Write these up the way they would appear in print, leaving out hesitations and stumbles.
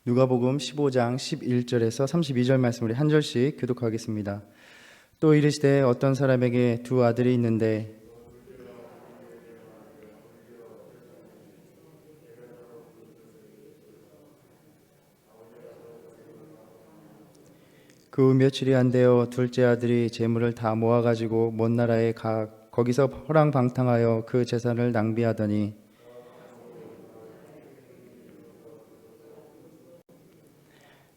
누가복음 15장 11절에서 32절 말씀 우리 한 절씩 교독하겠습니다. 또 이르시되 어떤 사람에게 두 아들이 있는데 그 며칠이 안 되어 둘째 아들이 재물을 다 모아가지고 먼 나라에 거기서 허랑방탕하여 그 재산을 낭비하더니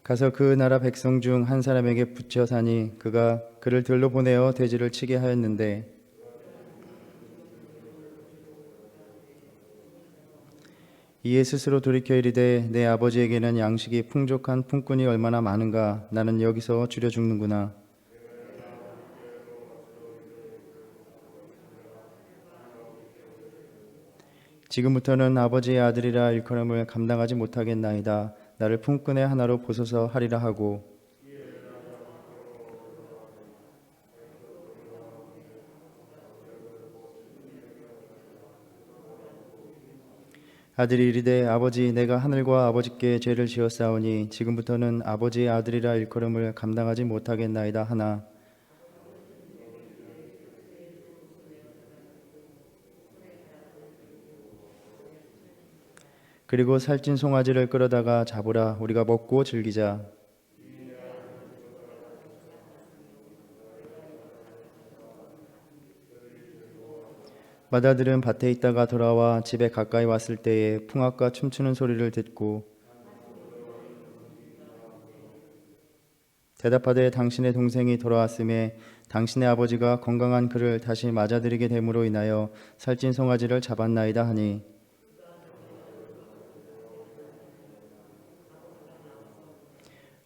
가서 그 나라 백성 중 한 사람에게 붙여 사니 그가 그를 들로 보내어 돼지를 치게 하였는데 이에 스스로 돌이켜 이르되 내 아버지에게는 양식이 풍족한 품꾼이 얼마나 많은가. 나는 여기서 줄여 죽는구나. 지금부터는 아버지의 아들이라 일컬음을 감당하지 못하겠나이다. 나를 품꾼의 하나로 보소서 하리라 하고 아들이 이르되 아버지 내가 하늘과 아버지께 죄를 지었사오니 지금부터는 아버지의 아들이라 일컬음을 감당하지 못하겠나이다 하나 그리고 살찐 송아지를 끌어다가 잡으라. 우리가 먹고 즐기자. 맏아들은 밭에 있다가 돌아와 집에 가까이 왔을 때에 풍악과 춤추는 소리를 듣고 대답하되 당신의 동생이 돌아왔음에 당신의 아버지가 건강한 그를 다시 맞아들이게 됨으로 인하여 살찐 송아지를 잡았나이다 하니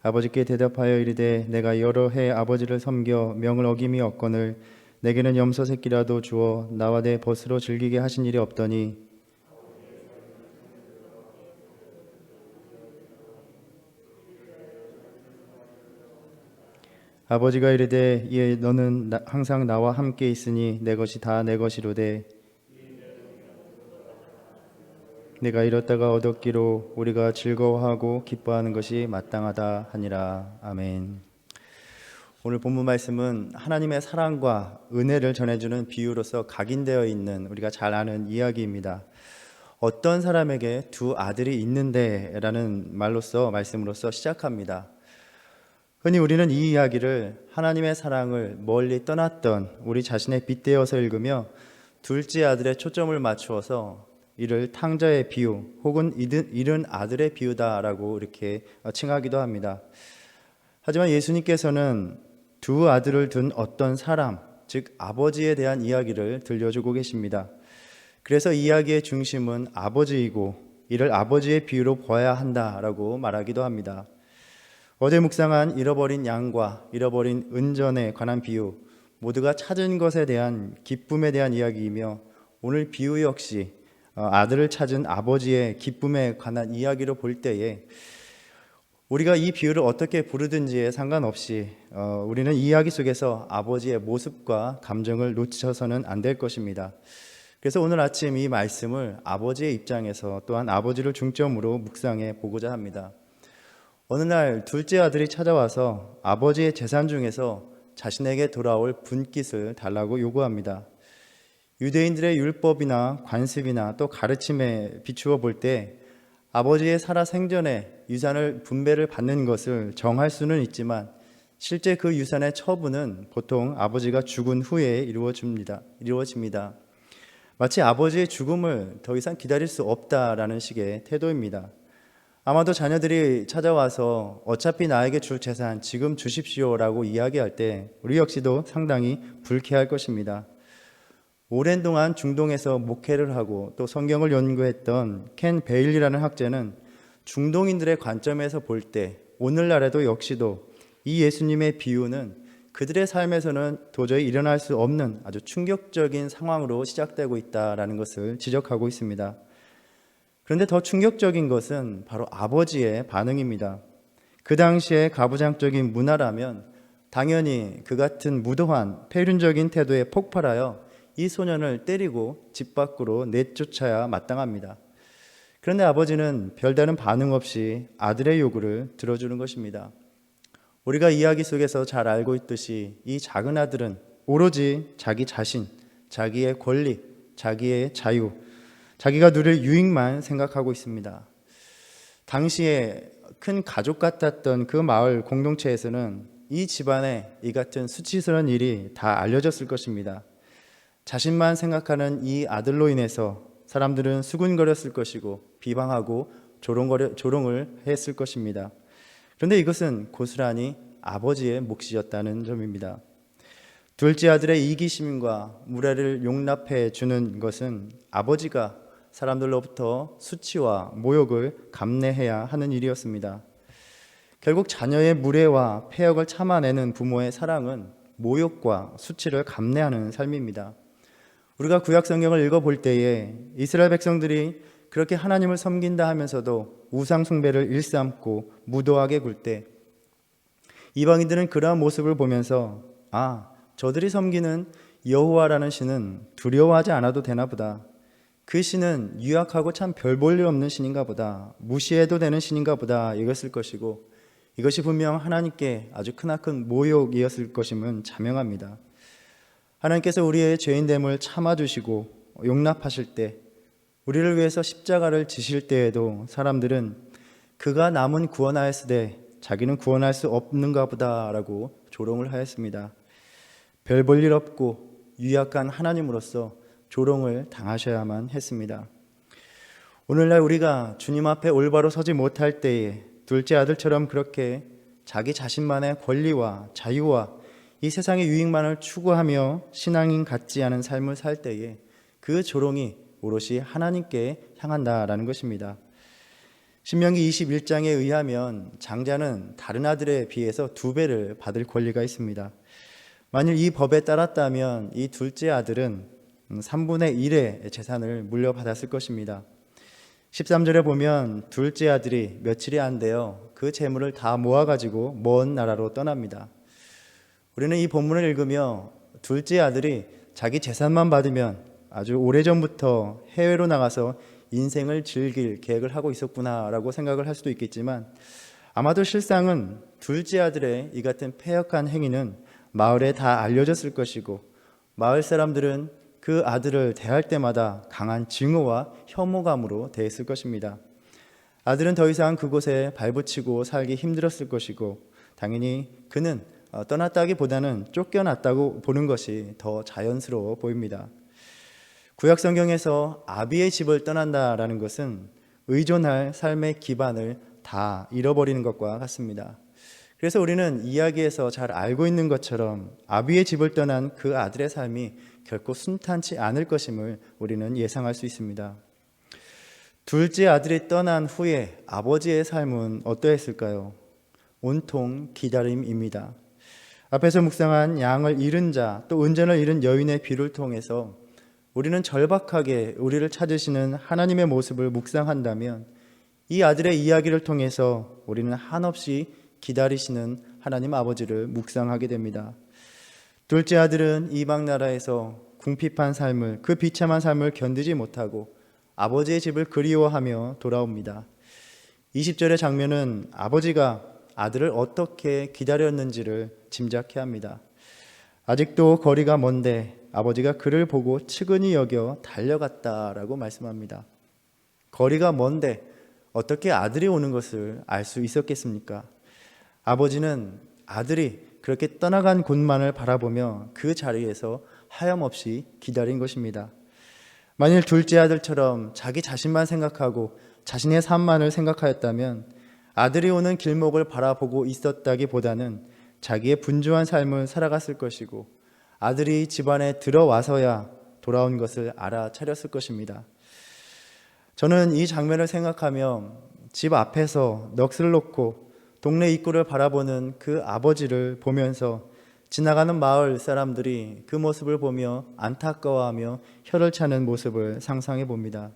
아버지께 대답하여 이르되 내가 여러 해 아버지를 섬겨 명을 어김이 없거늘 내게는 염소 새끼라도 주어 나와 내 벗으로 즐기게 하신 일이 없더니 아버지가 이르되 이에 너는 항상 나와 함께 있으니 내 것이 다 내 것이로되 내가 잃었다가 얻었기로 우리가 즐거워하고 기뻐하는 것이 마땅하다 하니라. 아멘. 오늘 본문 말씀은 하나님의 사랑과 은혜를 전해주는 비유로서 각인되어 있는 우리가 잘 아는 이야기입니다. 어떤 사람에게 두 아들이 있는데 라는 말씀으로서 시작합니다. 흔히 우리는 이 이야기를 하나님의 사랑을 멀리 떠났던 우리 자신에 빗대어서 읽으며 둘째 아들에 초점을 맞추어서 이를 탕자의 비유 혹은 잃은 아들의 비유다라고 이렇게 칭하기도 합니다. 하지만 예수님께서는 두 아들을 둔 어떤 사람, 즉 아버지에 대한 이야기를 들려주고 계십니다. 그래서 이야기의 중심은 아버지이고 이를 아버지의 비유로 보아야 한다라고 말하기도 합니다. 어제 묵상한 잃어버린 양과 잃어버린 은전에 관한 비유, 모두가 찾은 것에 대한 기쁨에 대한 이야기이며 오늘 비유 역시 아들을 찾은 아버지의 기쁨에 관한 이야기로 볼 때에 우리가 이 비유를 어떻게 부르든지에 상관없이 우리는 이 이야기 속에서 아버지의 모습과 감정을 놓쳐서는 안 될 것입니다. 그래서 오늘 아침 이 말씀을 아버지의 입장에서 또한 아버지를 중점으로 묵상해 보고자 합니다. 어느 날 둘째 아들이 찾아와서 아버지의 재산 중에서 자신에게 돌아올 분깃을 달라고 요구합니다. 유대인들의 율법이나 관습이나 또 가르침에 비추어 볼 때 아버지의 살아 생전에 유산을 분배를 받는 것을 정할 수는 있지만 실제 그 유산의 처분은 보통 아버지가 죽은 후에 이루어집니다. 마치 아버지의 죽음을 더 이상 기다릴 수 없다라는 식의 태도입니다. 아마도 자녀들이 찾아와서 어차피 나에게 줄 재산 지금 주십시오라고 이야기할 때 우리 역시도 상당히 불쾌할 것입니다. 오랜 동안 중동에서 목회를 하고 또 성경을 연구했던 켄 베일리라는 학자는 중동인들의 관점에서 볼 때 오늘날에도 역시도 이 예수님의 비유는 그들의 삶에서는 도저히 일어날 수 없는 아주 충격적인 상황으로 시작되고 있다는 것을 지적하고 있습니다. 그런데 더 충격적인 것은 바로 아버지의 반응입니다. 그 당시에 가부장적인 문화라면 당연히 그 같은 무도한 폐륜적인 태도에 폭발하여 이 소년을 때리고 집 밖으로 내쫓아야 마땅합니다. 그런데 아버지는 별다른 반응 없이 아들의 요구를 들어주는 것입니다. 우리가 이야기 속에서 잘 알고 있듯이 이 작은 아들은 오로지 자기 자신, 자기의 권리, 자기의 자유, 자기가 누릴 유익만 생각하고 있습니다. 당시에 큰 가족 같았던 그 마을 공동체에서는 이 집안에 이 같은 수치스러운 일이 다 알려졌을 것입니다. 자신만 생각하는 이 아들로 인해서 사람들은 수군거렸을 것이고 비방하고 조롱을 했을 것입니다. 그런데 이것은 고스란히 아버지의 몫이었다는 점입니다. 둘째 아들의 이기심과 무례를 용납해 주는 것은 아버지가 사람들로부터 수치와 모욕을 감내해야 하는 일이었습니다. 결국 자녀의 무례와 폐역을 참아내는 부모의 사랑은 모욕과 수치를 감내하는 삶입니다. 우리가 구약 성경을 읽어볼 때에 이스라엘 백성들이 그렇게 하나님을 섬긴다 하면서도 우상 숭배를 일삼고 무도하게 굴 때 이방인들은 그러한 모습을 보면서 저들이 섬기는 여호와라는 신은 두려워하지 않아도 되나 보다. 그 신은 유약하고 참 별 볼 일 없는 신인가 보다. 무시해도 되는 신인가 보다. 이것일 것이고 이것이 분명 하나님께 아주 크나큰 모욕이었을 것임은 자명합니다. 하나님께서 우리의 죄인됨을 참아주시고 용납하실 때, 우리를 위해서 십자가를 지실 때에도 사람들은 그가 남은 구원하였으되 자기는 구원할 수 없는가 보다라고 조롱을 하였습니다. 별 볼 일 없고 유약한 하나님으로서 조롱을 당하셔야만 했습니다. 오늘날 우리가 주님 앞에 올바로 서지 못할 때에 둘째 아들처럼 그렇게 자기 자신만의 권리와 자유와 이 세상의 유익만을 추구하며 신앙인 같지 않은 삶을 살 때에 그 조롱이 오롯이 하나님께 향한다라는 것입니다. 신명기 21장에 의하면 장자는 다른 아들에 비해서 2배를 받을 권리가 있습니다. 만일 이 법에 따랐다면 이 둘째 아들은 3분의 1의 재산을 물려받았을 것입니다. 13절에 보면 둘째 아들이 며칠이 안 되어 그 재물을 다 모아가지고 먼 나라로 떠납니다. 우리는 이 본문을 읽으며 둘째 아들이 자기 재산만 받으면 아주 오래전부터 해외로 나가서 인생을 즐길 계획을 하고 있었구나라고 생각을 할 수도 있겠지만, 아마도 실상은 둘째 아들의 이 같은 패역한 행위는 마을에 다 알려졌을 것이고, 마을 사람들은 그 아들을 대할 때마다 강한 증오와 혐오감으로 대했을 것입니다. 아들은 더 이상 그곳에 발붙이고 살기 힘들었을 것이고, 당연히 그는 떠났다기보다는 쫓겨났다고 보는 것이 더 자연스러워 보입니다. 구약 성경에서 아비의 집을 떠난다라는 것은 의존할 삶의 기반을 다 잃어버리는 것과 같습니다. 그래서 우리는 이야기에서 잘 알고 있는 것처럼 아비의 집을 떠난 그 아들의 삶이 결코 순탄치 않을 것임을 우리는 예상할 수 있습니다. 둘째 아들이 떠난 후에 아버지의 삶은 어떠했을까요? 온통 기다림입니다. 앞에서 묵상한 양을 잃은 자, 또 은전을 잃은 여인의 비유를 통해서 우리는 절박하게 우리를 찾으시는 하나님의 모습을 묵상한다면, 이 아들의 이야기를 통해서 우리는 한없이 기다리시는 하나님 아버지를 묵상하게 됩니다. 둘째 아들은 이방 나라에서 궁핍한 삶을, 그 비참한 삶을 견디지 못하고 아버지의 집을 그리워하며 돌아옵니다. 20절의 장면은 아버지가 아들을 어떻게 기다렸는지를 짐작케 합니다. 아직도 거리가 먼데 아버지가 그를 보고 측은히 여겨 달려갔다라고 말씀합니다. 거리가 먼데 어떻게 아들이 오는 것을 알 수 있었겠습니까? 아버지는 아들이 그렇게 떠나간 곳만을 바라보며 그 자리에서 하염없이 기다린 것입니다. 만일 둘째 아들처럼 자기 자신만 생각하고 자신의 삶만을 생각하였다면 아들이 오는 길목을 바라보고 있었다기보다는 자기의 분주한 삶을 살아갔을 것이고, 아들이 집안에 들어와서야 돌아온 것을 알아차렸을 것입니다. 저는 이 장면을 생각하며 집 앞에서 넋을 놓고 동네 입구를 바라보는 그 아버지를 보면서 지나가는 마을 사람들이 그 모습을 보며 안타까워하며 혀를 차는 모습을 상상해 봅니다.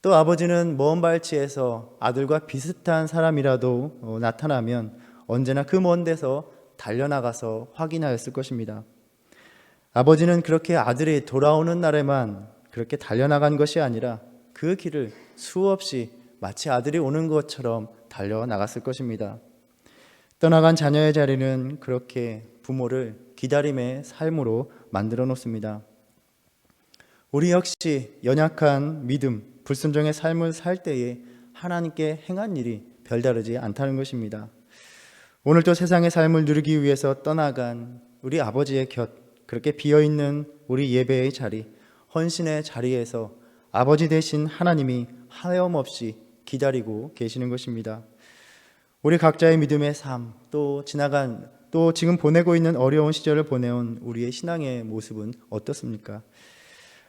또 아버지는 먼 발치에서 아들과 비슷한 사람이라도 나타나면 언제나 그 먼 데서 달려나가서 확인하였을 것입니다. 아버지는 그렇게 아들이 돌아오는 날에만 그렇게 달려나간 것이 아니라 그 길을 수없이 마치 아들이 오는 것처럼 달려나갔을 것입니다. 떠나간 자녀의 자리는 그렇게 부모를 기다림의 삶으로 만들어 놓습니다. 우리 역시 연약한 믿음, 불순종의 삶을 살 때에 하나님께 행한 일이 별다르지 않다는 것입니다. 오늘도 세상의 삶을 누리기 위해서 떠나간 우리 아버지의 곁, 그렇게 비어있는 우리 예배의 자리, 헌신의 자리에서 아버지 되신 하나님이 하염없이 기다리고 계시는 것입니다. 우리 각자의 믿음의 삶, 또 지금 보내고 있는 어려운 시절을 보내온 우리의 신앙의 모습은 어떻습니까?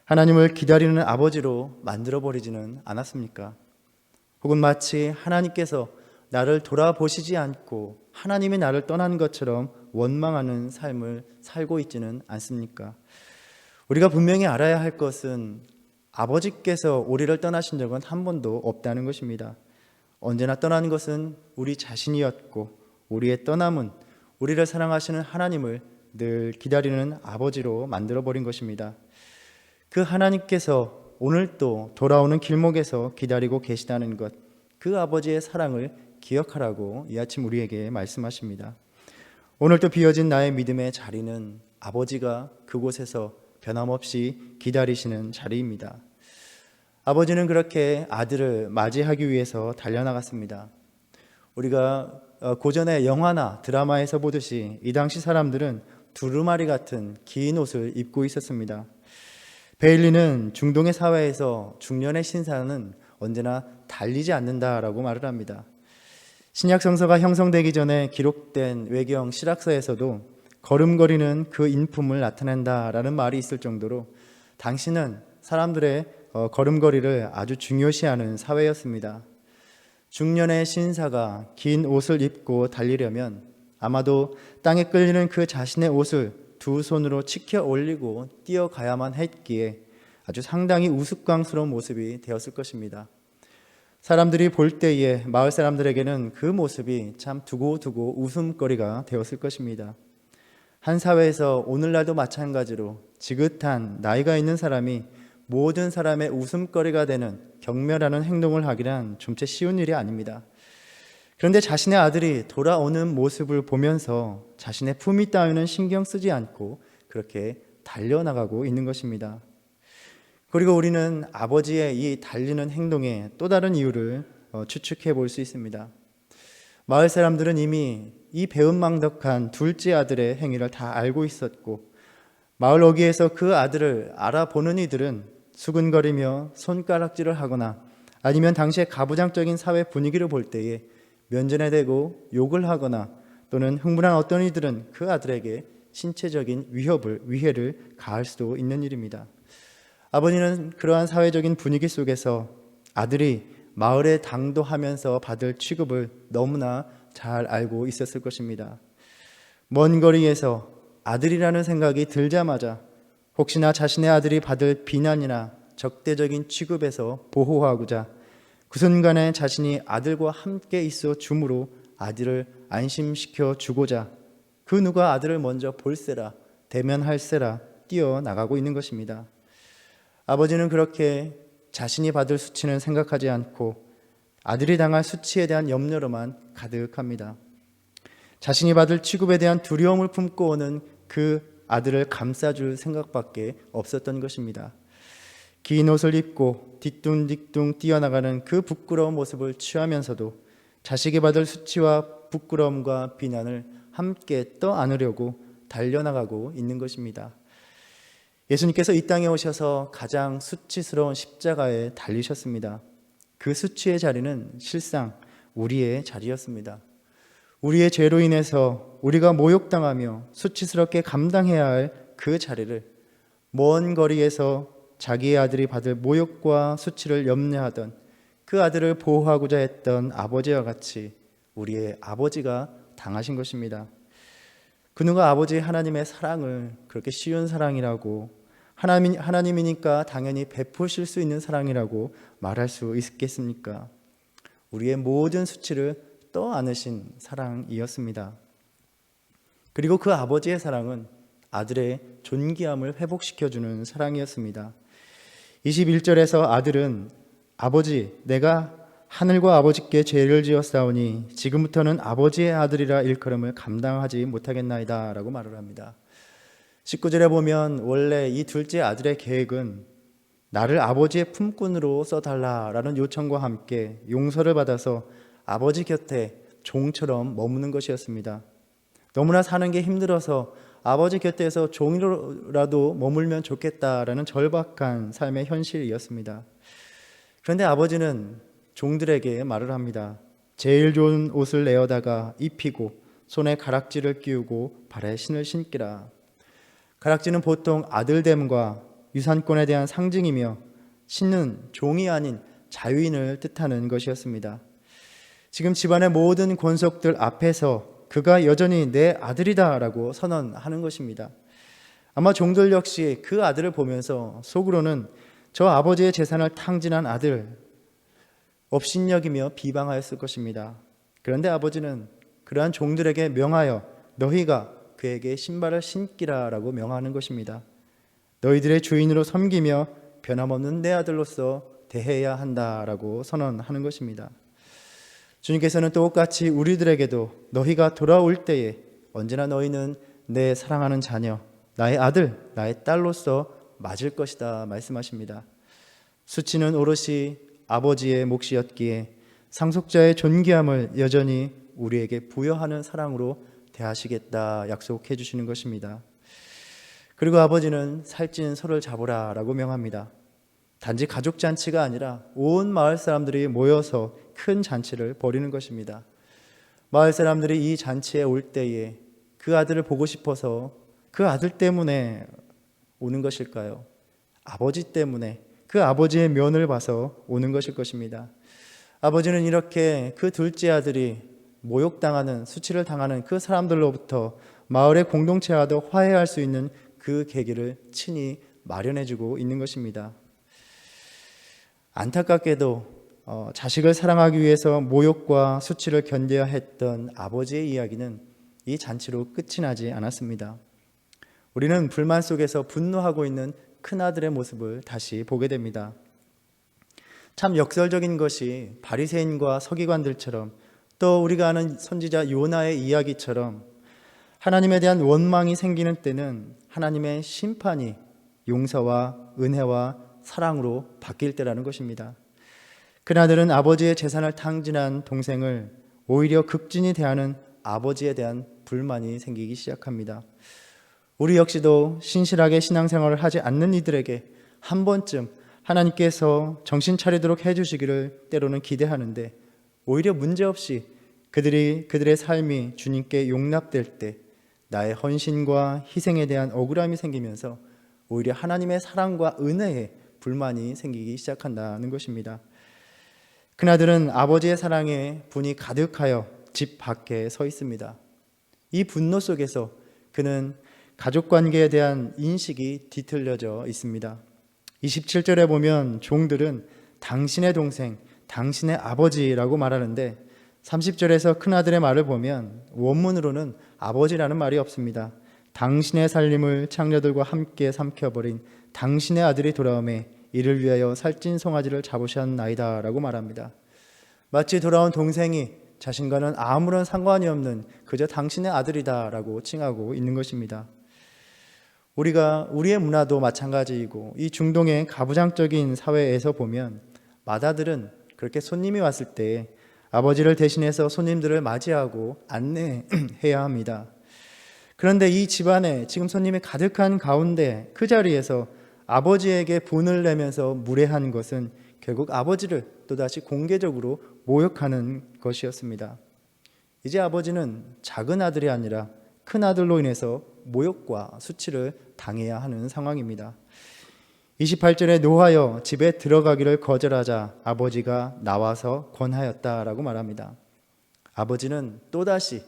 하나님을 기다리는 아버지로 만들어버리지는 않았습니까? 혹은 마치 하나님께서 나를 돌아보시지 않고 하나님이 나를 떠난 것처럼 원망하는 삶을 살고 있지는 않습니까? 우리가 분명히 알아야 할 것은 아버지께서 우리를 떠나신 적은 한 번도 없다는 것입니다. 언제나 떠나는 것은 우리 자신이었고, 우리의 떠남은 우리를 사랑하시는 하나님을 늘 기다리는 아버지로 만들어버린 것입니다. 그 하나님께서 오늘 또 돌아오는 길목에서 기다리고 계시다는 것, 그 아버지의 사랑을 기억하라고 이 아침 우리에게 말씀하십니다. 오늘 또 비어진 나의 믿음의 자리는 아버지가 그곳에서 변함없이 기다리시는 자리입니다. 아버지는 그렇게 아들을 맞이하기 위해서 달려나갔습니다. 우리가 고전의 영화나 드라마에서 보듯이 이 당시 사람들은 두루마리 같은 긴 옷을 입고 있었습니다. 베일리는 중동의 사회에서 중년의 신사는 언제나 달리지 않는다라고 말을 합니다. 신약 성서가 형성되기 전에 기록된 외경 실학서에서도 걸음걸이는 그 인품을 나타낸다라는 말이 있을 정도로 당시는 사람들의 걸음걸이를 아주 중요시하는 사회였습니다. 중년의 신사가 긴 옷을 입고 달리려면 아마도 땅에 끌리는 그 자신의 옷을 두 손으로 치켜 올리고 뛰어가야만 했기에 아주 상당히 우스꽝스러운 모습이 되었을 것입니다. 사람들이 볼 때에 마을 사람들에게는 그 모습이 참 두고두고 웃음거리가 되었을 것입니다. 한 사회에서 오늘날도 마찬가지로 지긋한 나이가 있는 사람이 모든 사람의 웃음거리가 되는 경멸하는 행동을 하기란 좀채 쉬운 일이 아닙니다. 그런데 자신의 아들이 돌아오는 모습을 보면서 자신의 품위 따위는 신경 쓰지 않고 그렇게 달려나가고 있는 것입니다. 그리고 우리는 아버지의 이 달리는 행동의 또 다른 이유를 추측해 볼 수 있습니다. 마을 사람들은 이미 이 배은망덕한 둘째 아들의 행위를 다 알고 있었고, 마을 어귀에서 그 아들을 알아보는 이들은 수근거리며 손가락질을 하거나 아니면 당시의 가부장적인 사회 분위기를 볼 때에 면전에 대고 욕을 하거나 또는 흥분한 어떤 이들은 그 아들에게 신체적인 위해를 가할 수도 있는 일입니다. 아버지는 그러한 사회적인 분위기 속에서 아들이 마을에 당도하면서 받을 취급을 너무나 잘 알고 있었을 것입니다. 먼 거리에서 아들이라는 생각이 들자마자 혹시나 자신의 아들이 받을 비난이나 적대적인 취급에서 보호하고자 그 순간에 자신이 아들과 함께 있어 줌으로 아들을 안심시켜 주고자 그 누가 아들을 먼저 볼세라 대면할세라 뛰어나가고 있는 것입니다. 아버지는 그렇게 자신이 받을 수치는 생각하지 않고 아들이 당할 수치에 대한 염려로만 가득합니다. 자신이 받을 취급에 대한 두려움을 품고 오는 그 아들을 감싸줄 생각밖에 없었던 것입니다. 긴 옷을 입고 뒤뚱뒤뚱 뛰어나가는 그 부끄러운 모습을 취하면서도 자식이 받을 수치와 부끄러움과 비난을 함께 떠안으려고 달려나가고 있는 것입니다. 예수님께서 이 땅에 오셔서 가장 수치스러운 십자가에 달리셨습니다. 그 수치의 자리는 실상 우리의 자리였습니다. 우리의 죄로 인해서 우리가 모욕당하며 수치스럽게 감당해야 할 그 자리를 먼 거리에서 자기의 아들이 받을 모욕과 수치를 염려하던 그 아들을 보호하고자 했던 아버지와 같이 우리의 아버지가 당하신 것입니다. 그 누가 아버지 하나님의 사랑을 그렇게 쉬운 사랑이라고 하나님이니까 당연히 베푸실 수 있는 사랑이라고 말할 수 있겠습니까? 우리의 모든 수치를 떠안으신 사랑이었습니다. 그리고 그 아버지의 사랑은 아들의 존귀함을 회복시켜주는 사랑이었습니다. 21절에서 아들은 아버지, 내가 하늘과 아버지께 죄를 지었사오니 지금부터는 아버지의 아들이라 일컬음을 감당하지 못하겠나이다 라고 말을 합니다. 19절에 보면 원래 이 둘째 아들의 계획은 나를 아버지의 품꾼으로 써달라라는 요청과 함께 용서를 받아서 아버지 곁에 종처럼 머무는 것이었습니다. 너무나 사는 게 힘들어서 아버지 곁에서 종이라도 머물면 좋겠다라는 절박한 삶의 현실이었습니다. 그런데 아버지는 종들에게 말을 합니다. 제일 좋은 옷을 내어다가 입히고 손에 가락지를 끼우고 발에 신을 신기라. 가락지는 보통 아들됨과 유산권에 대한 상징이며 신은 종이 아닌 자유인을 뜻하는 것이었습니다. 지금 집안의 모든 권속들 앞에서 그가 여전히 내 아들이다 라고 선언하는 것입니다. 아마 종들 역시 그 아들을 보면서 속으로는 저 아버지의 재산을 탕진한 아들 업신여기며 비방하였을 것입니다. 그런데 아버지는 그러한 종들에게 명하여 너희가 그에게 신발을 신기라 라고 명하는 것입니다. 너희들의 주인으로 섬기며 변함없는 내 아들로서 대해야 한다라고 선언하는 것입니다. 주님께서는 똑같이 우리들에게도 너희가 돌아올 때에 언제나 너희는 내 사랑하는 자녀, 나의 아들, 나의 딸로서 맞을 것이다 말씀하십니다. 수치는 오롯이 아버지의 몫이었기에 상속자의 존귀함을 여전히 우리에게 부여하는 사랑으로 대하시겠다 약속해 주시는 것입니다. 그리고 아버지는 살찐 소를 잡으라 라고 명합니다. 단지 가족 잔치가 아니라 온 마을 사람들이 모여서 큰 잔치를 벌이는 것입니다. 마을 사람들이 이 잔치에 올 때에 그 아들을 보고 싶어서 그 아들 때문에 오는 것일까요? 아버지 때문에 그 아버지의 면을 봐서 오는 것일 것입니다. 아버지는 이렇게 그 둘째 아들이 모욕당하는, 수치를 당하는 그 사람들로부터 마을의 공동체와도 화해할 수 있는 그 계기를 친히 마련해주고 있는 것입니다. 안타깝게도 자식을 사랑하기 위해서 모욕과 수치를 견뎌야 했던 아버지의 이야기는 이 잔치로 끝이 나지 않았습니다. 우리는 불만 속에서 분노하고 있는 큰아들의 모습을 다시 보게 됩니다. 참 역설적인 것이 바리새인과 서기관들처럼 또 우리가 아는 선지자 요나의 이야기처럼 하나님에 대한 원망이 생기는 때는 하나님의 심판이 용서와 은혜와 사랑으로 바뀔 때라는 것입니다. 큰아들은 아버지의 재산을 탕진한 동생을 오히려 극진히 대하는 아버지에 대한 불만이 생기기 시작합니다. 우리 역시도 신실하게 신앙생활을 하지 않는 이들에게 한 번쯤 하나님께서 정신 차리도록 해주시기를 때로는 기대하는데 오히려 문제없이 그들의 삶이 주님께 용납될 때 나의 헌신과 희생에 대한 억울함이 생기면서 오히려 하나님의 사랑과 은혜에 불만이 생기기 시작한다는 것입니다. 큰아들은 아버지의 사랑에 분이 가득하여 집 밖에 서 있습니다. 이 분노 속에서 그는 가족관계에 대한 인식이 뒤틀려져 있습니다. 27절에 보면 종들은 당신의 동생, 당신의 아버지라고 말하는데 30절에서 큰아들의 말을 보면 원문으로는 아버지라는 말이 없습니다. 당신의 살림을 창녀들과 함께 삼켜버린 당신의 아들이 돌아오매 이를 위하여 살찐 송아지를 잡으셨나이다 라고 말합니다. 마치 돌아온 동생이 자신과는 아무런 상관이 없는 그저 당신의 아들이다 라고 칭하고 있는 것입니다. 우리의 문화도 마찬가지이고 이 중동의 가부장적인 사회에서 보면 맏아들은 그렇게 손님이 왔을 때 아버지를 대신해서 손님들을 맞이하고 안내해야 합니다. 그런데 이 집안에 지금 손님이 가득한 가운데 그 자리에서 아버지에게 분을 내면서 무례한 것은 결국 아버지를 또다시 공개적으로 모욕하는 것이었습니다. 이제 아버지는 작은 아들이 아니라 큰 아들로 인해서 모욕과 수치를 당해야 하는 상황입니다. 28절에 노하여 집에 들어가기를 거절하자 아버지가 나와서 권하였다라고 말합니다. 아버지는 또다시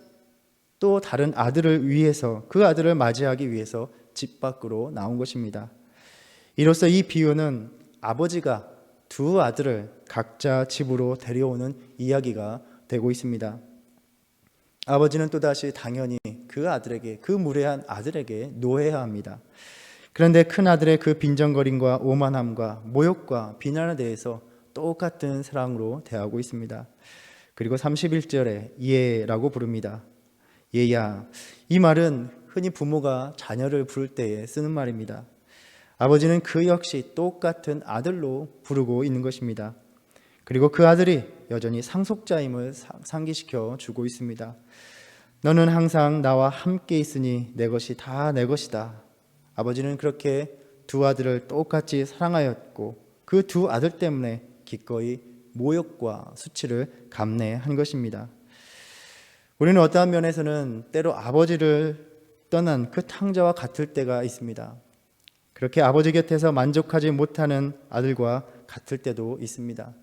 또 다른 아들을 위해서 그 아들을 맞이하기 위해서 집 밖으로 나온 것입니다. 이로써 이 비유는 아버지가 두 아들을 각자 집으로 데려오는 이야기가 되고 있습니다. 아버지는 또다시 당연히 그 아들에게, 그 무례한 아들에게 노해야 합니다. 그런데 큰 아들의 그 빈정거림과 오만함과 모욕과 비난에 대해서 똑같은 사랑으로 대하고 있습니다. 그리고 31절에 얘라고 부릅니다. 얘야. 이 말은 흔히 부모가 자녀를 부를 때에 쓰는 말입니다. 아버지는 그 역시 똑같은 아들로 부르고 있는 것입니다. 그리고 그 아들이 여전히 상속자임을 상기시켜 주고 있습니다. 너는 항상 나와 함께 있으니 내 것이 다 내 것이다. 아버지는 그렇게 두 아들을 똑같이 사랑하였고 그 두 아들 때문에 기꺼이 모욕과 수치를 감내한 것입니다. 우리는 어떠한 면에서는 때로 아버지를 떠난 그 탕자와 같을 때가 있습니다. 그렇게 아버지 곁에서 만족하지 못하는 아들과 같을 때도 있습니다.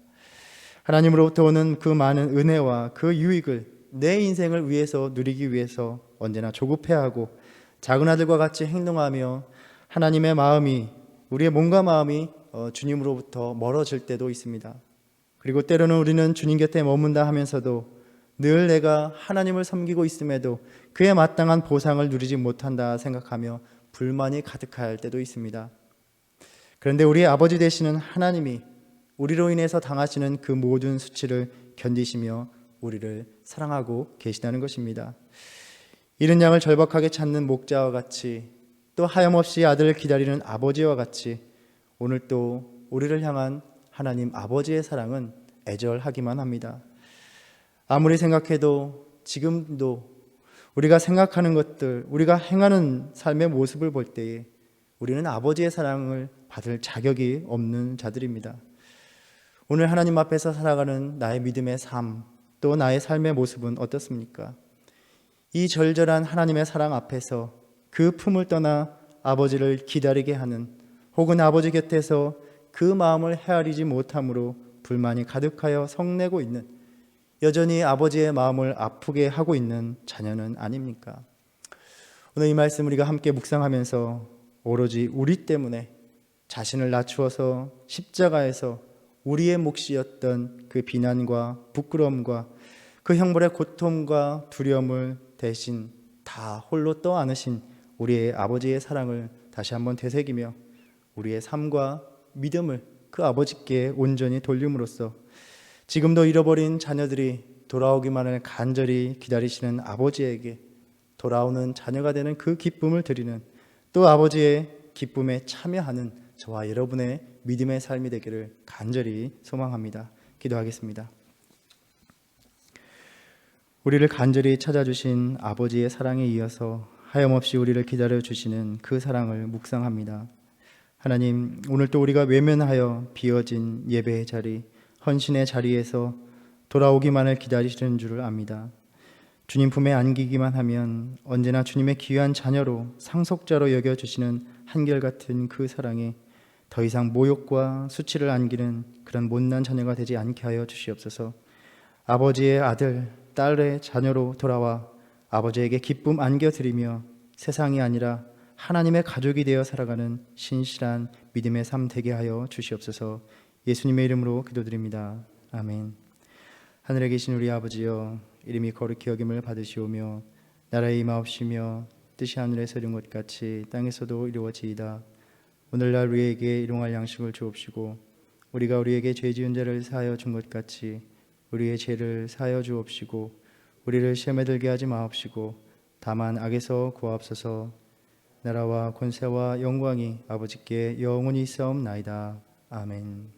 하나님으로부터 오는 그 많은 은혜와 그 유익을 내 인생을 위해서 누리기 위해서 언제나 조급해하고 작은 아들과 같이 행동하며 하나님의 마음이, 우리의 몸과 마음이 주님으로부터 멀어질 때도 있습니다. 그리고 때로는 우리는 주님 곁에 머문다 하면서도 늘 내가 하나님을 섬기고 있음에도 그에 마땅한 보상을 누리지 못한다 생각하며 불만이 가득할 때도 있습니다. 그런데 우리의 아버지 되시는 하나님이 우리로 인해서 당하시는 그 모든 수치를 견디시며 우리를 사랑하고 계시다는 것입니다. 잃은 양을 절박하게 찾는 목자와 같이, 또 하염없이 아들을 기다리는 아버지와 같이 오늘 또 우리를 향한 하나님 아버지의 사랑은 애절하기만 합니다. 아무리 생각해도 지금도 우리가 생각하는 것들, 우리가 행하는 삶의 모습을 볼 때에 우리는 아버지의 사랑을 받을 자격이 없는 자들입니다. 오늘 하나님 앞에서 살아가는 나의 믿음의 삶, 또 나의 삶의 모습은 어떻습니까? 이 절절한 하나님의 사랑 앞에서 그 품을 떠나 아버지를 기다리게 하는, 혹은 아버지 곁에서 그 마음을 헤아리지 못함으로 불만이 가득하여 성내고 있는, 여전히 아버지의 마음을 아프게 하고 있는 자녀는 아닙니까? 오늘 이 말씀 우리가 함께 묵상하면서 오로지 우리 때문에 자신을 낮추어서 십자가에서 우리의 몫이었던 그 비난과 부끄러움과 그 형벌의 고통과 두려움을 대신 다 홀로 떠안으신 우리의 아버지의 사랑을 다시 한번 되새기며 우리의 삶과 믿음을 그 아버지께 온전히 돌림으로써 지금도 잃어버린 자녀들이 돌아오기만을 간절히 기다리시는 아버지에게 돌아오는 자녀가 되는 그 기쁨을 드리는, 또 아버지의 기쁨에 참여하는 저와 여러분의 믿음의 삶이 되기를 간절히 소망합니다. 기도하겠습니다. 우리를 간절히 찾아주신 아버지의 사랑에 이어서 하염없이 우리를 기다려주시는 그 사랑을 묵상합니다. 하나님, 오늘 또 우리가 외면하여 비어진 예배의 자리, 헌신의 자리에서 돌아오기만을 기다리시는 줄을 압니다. 주님 품에 안기기만 하면 언제나 주님의 귀한 자녀로 상속자로 여겨주시는 한결같은 그 사랑에 더 이상 모욕과 수치를 안기는 그런 못난 자녀가 되지 않게 하여 주시옵소서. 아버지의 아들, 딸의 자녀로 돌아와 아버지에게 기쁨 안겨드리며 세상이 아니라 하나님의 가족이 되어 살아가는 신실한 믿음의 삶 되게 하여 주시옵소서. 예수님의 이름으로 기도드립니다. 아멘. 하늘에 계신 우리 아버지여, 이름이 거룩히 여김을 받으시오며 나라의 임하옵시며 뜻이 하늘에서 이룬 것 같이 땅에서도 이루어지이다. 오늘날 우리에게 일용할 양식을 주옵시고 우리가 우리에게 죄 지은 자를 사하여 준 것 같이 우리의 죄를 사하여 주옵시고 우리를 시험에 들게 하지 마옵시고 다만 악에서 구하옵소서. 나라와 권세와 영광이 아버지께 영원히 있사옵나이다. 아멘.